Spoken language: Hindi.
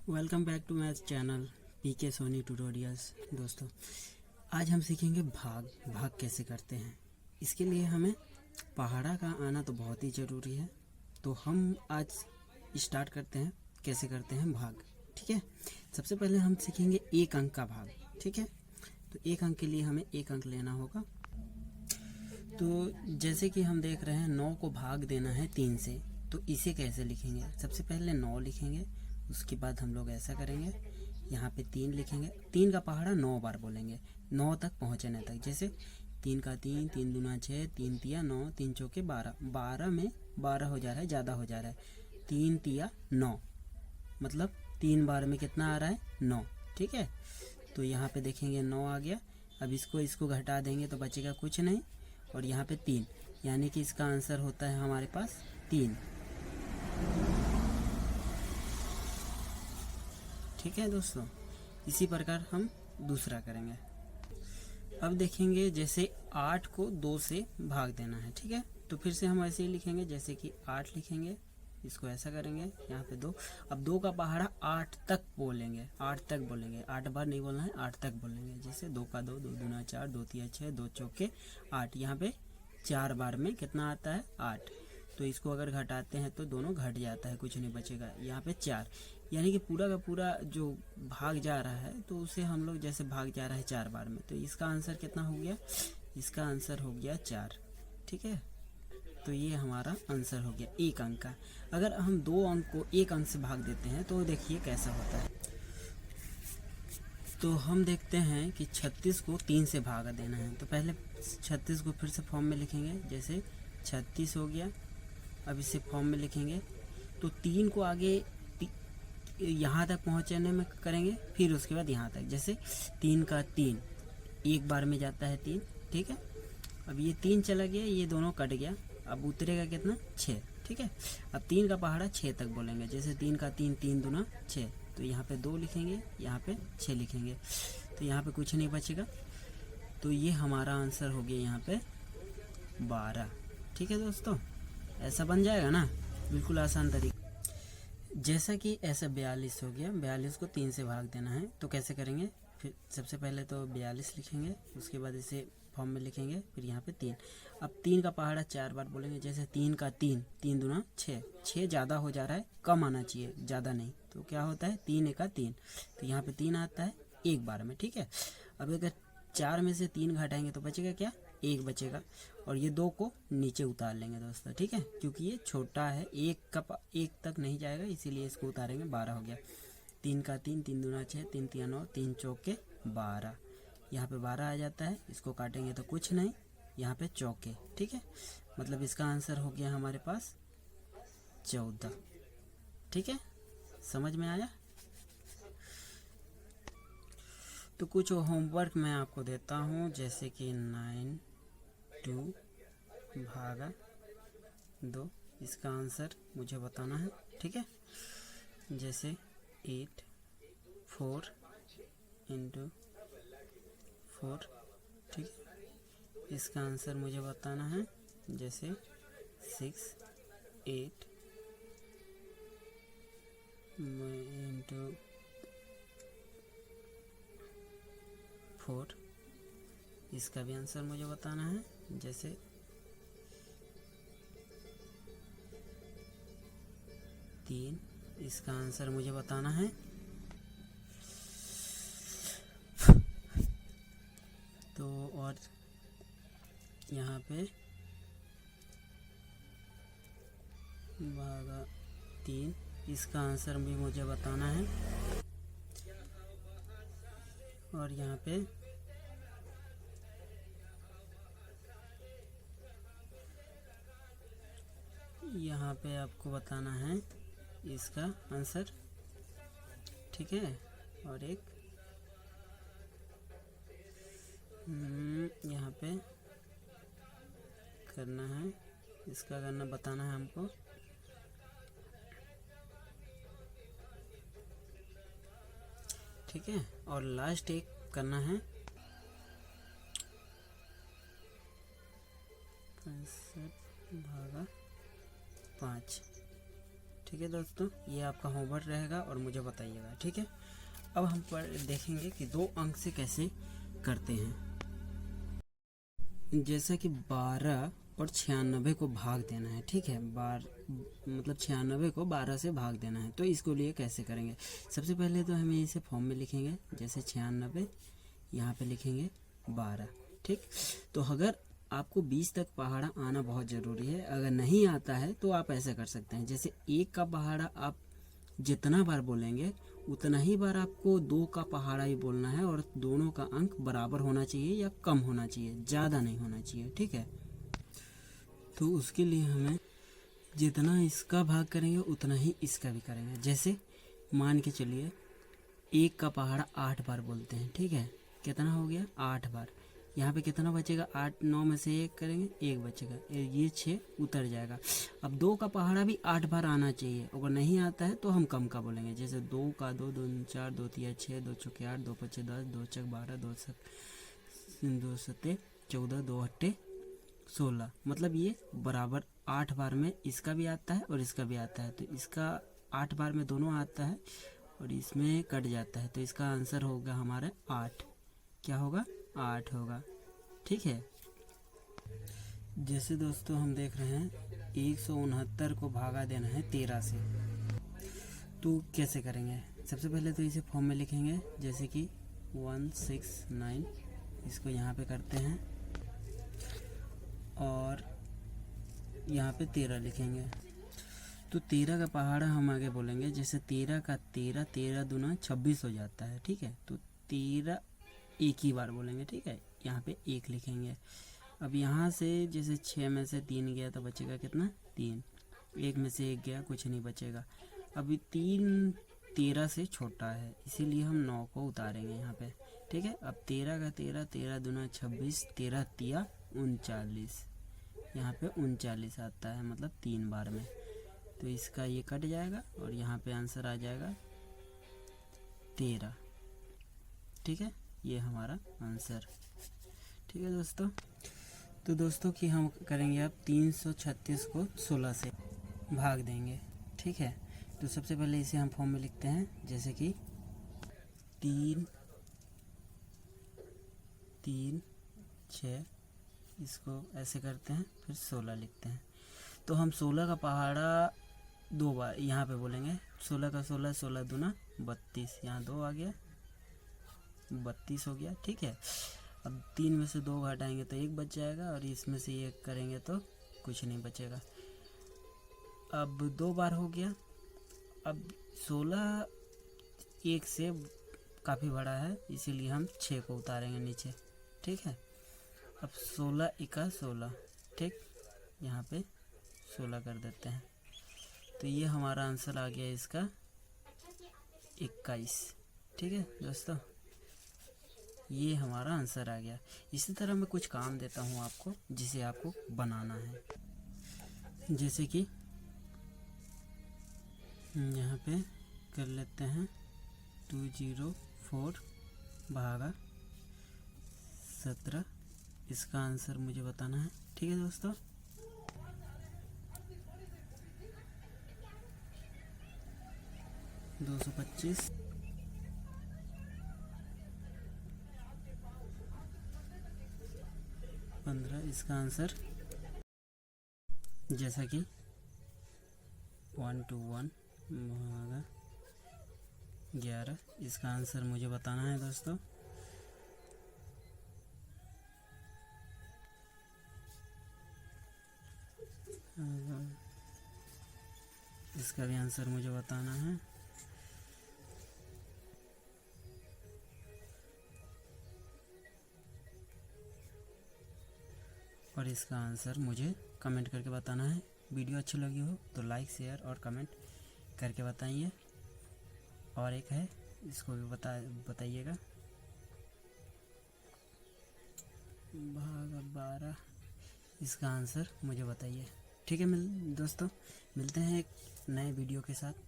Welcome back to my channel PK Soni tutorials. दोस्तों, आज हम सीखेंगे भाग कैसे करते हैं। इसके लिए हमें पहाड़ा का आना तो बहुत ही ज़रूरी है। तो हम आज स्टार्ट करते हैं कैसे करते हैं भाग। ठीक है, सबसे पहले हम सीखेंगे एक अंक का भाग। ठीक है, तो एक अंक के लिए हमें एक अंक लेना होगा। तो जैसे कि हम देख रहे हैं 9 को भाग देना है 3 से, तो इसे कैसे लिखेंगे। सबसे पहले 9 लिखेंगे, उसके बाद हम लोग ऐसा करेंगे, यहाँ पे 3 लिखेंगे। 3 का पहाड़ा 9 बार बोलेंगे, 9 तक पहुँचने तक। जैसे 3 का 3, 3 दूना 6, 3 तिया 9, 3 चौके 12। 12 में 12 हो जा रहा है, ज़्यादा हो जा रहा है। 3 तिया 9, मतलब 3 बार में कितना आ रहा है 9। ठीक है, तो यहाँ पे देखेंगे 9 आ गया। अब इसको घटा देंगे तो बचेगा कुछ नहीं, और यहाँ पे 3, यानी कि इसका आंसर होता है हमारे पास 3। ठीक है दोस्तों, इसी प्रकार हम दूसरा करेंगे। अब देखेंगे जैसे 8 को 2 से भाग देना है। ठीक है, तो फिर से हम ऐसे ही लिखेंगे, जैसे कि 8 लिखेंगे, इसको ऐसा करेंगे, यहाँ पे 2। अब 2 का पहाड़ा 8 तक बोलेंगे, 8 तक बोलेंगे, 8 बार नहीं बोलना है, 8 तक बोलेंगे। जैसे 2 का 2, 2 दूना 4, 2 तिया 6, 2 चौके 8। यहाँ पे 4 बार में कितना आता है 8। तो इसको अगर घटाते हैं तो दोनों घट जाता है, कुछ नहीं बचेगा। यहाँ पे 4, यानी कि पूरा का पूरा जो भाग जा रहा है तो उसे हम लोग जैसे भाग जा रहा है 4 बार में, तो इसका आंसर कितना हो गया, इसका आंसर हो गया 4। ठीक है, तो ये हमारा आंसर हो गया एक अंक का। अगर हम 2 अंक को 1 अंक से भाग देते हैं तो देखिए कैसा होता है। तो हम देखते हैं कि 36 को 3 से भाग देना है, तो पहले 36 को फिर से फॉर्म में लिखेंगे। जैसे 36 हो गया, अब इसे फॉर्म में लिखेंगे, तो 3 को आगे यहाँ तक पहुँचने में करेंगे, फिर उसके बाद यहाँ तक। जैसे 3 का 3 एक बार में जाता है 3। ठीक है, अब ये 3 चला गया, ये दोनों कट गया, अब उतरेगा कितना 6। ठीक है, अब 3 का पहाड़ा 6 तक बोलेंगे। जैसे 3 का 3, 3 दूना 6, तो यहाँ पे 2 लिखेंगे, यहाँ पे 6 लिखेंगे, तो यहाँ पे कुछ नहीं बचेगा। तो ये हमारा आंसर हो गया यहाँ पे 12। ठीक है दोस्तों, ऐसा बन जाएगा ना, बिल्कुल आसान तरीका। जैसा कि ऐसा 42 हो गया, 42 को 3 से भाग देना है, तो कैसे करेंगे। फिर सबसे पहले तो 42 लिखेंगे, उसके बाद इसे फॉर्म में लिखेंगे, फिर यहाँ पे 3। अब 3 का पहाड़ा 4 बार बोलेंगे। जैसे 3 का 3, 3 दूना 6, 6 ज़्यादा हो जा रहा है, कम आना चाहिए, ज़्यादा नहीं। तो क्या होता है 3 का 3, तो यहाँ पे 3 आता है एक बार में। ठीक है, अब अगर 4 में से 3 घटाएंगे तो बचेगा क्या, 1 बचेगा, और ये 2 को नीचे उतार लेंगे दोस्तों। ठीक है, क्योंकि ये छोटा है, 1 तक नहीं जाएगा, इसीलिए इसको उतारेंगे। 12 हो गया। 3 का 3, 3 दूना 6, 3 तिया 9, 3 चौके 12। यहाँ पे 12 आ जाता है, इसको काटेंगे तो कुछ नहीं, यहाँ पे चौके। ठीक है, मतलब इसका आंसर हो गया हमारे पास 14। ठीक है, समझ में आया। तो कुछ होमवर्क मैं आपको देता हूँ, जैसे कि 9 2 भागा 2, इसका आंसर मुझे बताना है। ठीक है, जैसे 8 4 इंटू 4। ठीक है, इसका आंसर मुझे बताना है। जैसे 6 8 इंटू 4, इसका भी आंसर मुझे बताना है। जैसे 3, इसका आंसर मुझे बताना है। तो और यहाँ पे भागा 3, इसका आंसर भी मुझे बताना है। और यहाँ पे आपको बताना है इसका आंसर। ठीक है, और एक यहाँ पे करना है, इसका करना बताना है हमको। ठीक है, और लास्ट एक करना है 65 भागा 5। ठीक है दोस्तों, ये आपका होमवर्क रहेगा और मुझे बताइएगा, ठीक है। अब हम देखेंगे कि 2 अंक से कैसे करते हैं। जैसा कि 12 और 96 को भाग देना है, ठीक है। मतलब 96 को 12 से भाग देना है, तो इसको लिए कैसे करेंगे। सबसे पहले तो हमें इसे फॉर्म में लिखेंगे, जैसे 96 यहाँ पे लिखेंगे 12, ठीक। तो अगर आपको 20 तक पहाड़ा आना बहुत ज़रूरी है, अगर नहीं आता है तो आप ऐसा कर सकते हैं, जैसे 1 का पहाड़ा आप जितना बार बोलेंगे उतना ही बार आपको 2 का पहाड़ा ही बोलना है, और दोनों का अंक बराबर होना चाहिए या कम होना चाहिए, ज़्यादा नहीं होना चाहिए, ठीक है। तो उसके लिए हमें जितना इसका भाग करेंगे उतना ही इसका भी करेंगे। जैसे मान के चलिए 1 का पहाड़ा 8 बार बोलते हैं, ठीक है। कितना हो गया 8 बार। यहाँ पे कितना बचेगा, 8 9 में से 1 करेंगे 1 बचेगा, ये 6 उतर जाएगा। अब 2 का पहाड़ा भी 8 बार आना चाहिए, अगर नहीं आता है तो हम कम का बोलेंगे, जैसे 2 का 2 2 4 2 3 6 2 चौके 8 2 5 10 2 चक 12 2 सत्ते 14 2 अट्ठे 16, मतलब ये बराबर 8 बार में इसका भी आता है और इसका भी आता है। तो इसका 8 बार में दोनों आता है और इसमें कट जाता है, तो इसका आंसर होगा हमारा 8। क्या होगा 8 होगा, ठीक है। जैसे दोस्तों हम देख रहे हैं 169 को भागा देना है 13 से, तो कैसे करेंगे। सबसे पहले तो इसे फॉर्म में लिखेंगे, जैसे कि 169, इसको यहाँ पे करते हैं और यहाँ पे 13 लिखेंगे। तो 13 का पहाड़ा हम आगे बोलेंगे, जैसे 13 का 13 13 दूना 26 हो जाता है, ठीक है। तो 13 एक ही बार बोलेंगे, ठीक है। यहाँ पे 1 लिखेंगे। अब यहाँ से जैसे 6 में से 3 गया तो बचेगा कितना 3, 1 में से 1 गया कुछ नहीं बचेगा। अभी 3 13 से छोटा है, इसीलिए हम 9 को उतारेंगे यहाँ पे, ठीक है। अब 13 का 13 13 दूना 26 13 तिया 39, यहाँ पे 39 आता है, मतलब 3 बार में। तो इसका ये कट जाएगा और यहाँ पे आंसर आ जाएगा 13, ठीक है। ये हमारा आंसर, ठीक है दोस्तों। तो दोस्तों कि हम करेंगे अब 336 को 16 से भाग देंगे, ठीक है। तो सबसे पहले इसे हम फॉर्म में लिखते हैं, जैसे कि 3 3 6, इसको ऐसे करते हैं, फिर 16 लिखते हैं। तो हम 16 का पहाड़ा 2 बार यहाँ पे बोलेंगे, 16 का 16 16 दूना 32, यहाँ 2 आ गया 32 हो गया, ठीक है। अब 3 में से 2 घटाएंगे तो 1 बच जाएगा, और इसमें से 1 करेंगे तो कुछ नहीं बचेगा। अब 2 बार हो गया। अब 16 1 से काफ़ी बड़ा है, इसीलिए हम 6 को उतारेंगे नीचे, ठीक है। अब 16 एका 16, ठीक, यहाँ पे 16 कर देते हैं। तो ये हमारा आंसर आ गया इसका 21, ठीक है दोस्तों। ये हमारा आंसर आ गया। इसी तरह मैं कुछ काम देता हूँ आपको, जिसे आपको बनाना है। जैसे कि यहाँ पे कर लेते हैं 204 भागा 17, इसका आंसर मुझे बताना है, ठीक है दोस्तों। दो 225 15, इसका आंसर जैसा कि 121 भागा 11, इसका आंसर मुझे बताना है दोस्तों। इसका भी आंसर मुझे बताना है। और इसका आंसर मुझे कमेंट करके बताना है। वीडियो अच्छी लगी हो तो लाइक शेयर और कमेंट करके बताइए। और एक है, इसको भी बताइएगा। भाग 12, इसका आंसर मुझे बताइए, ठीक है। दोस्तों मिलते हैं एक नए वीडियो के साथ।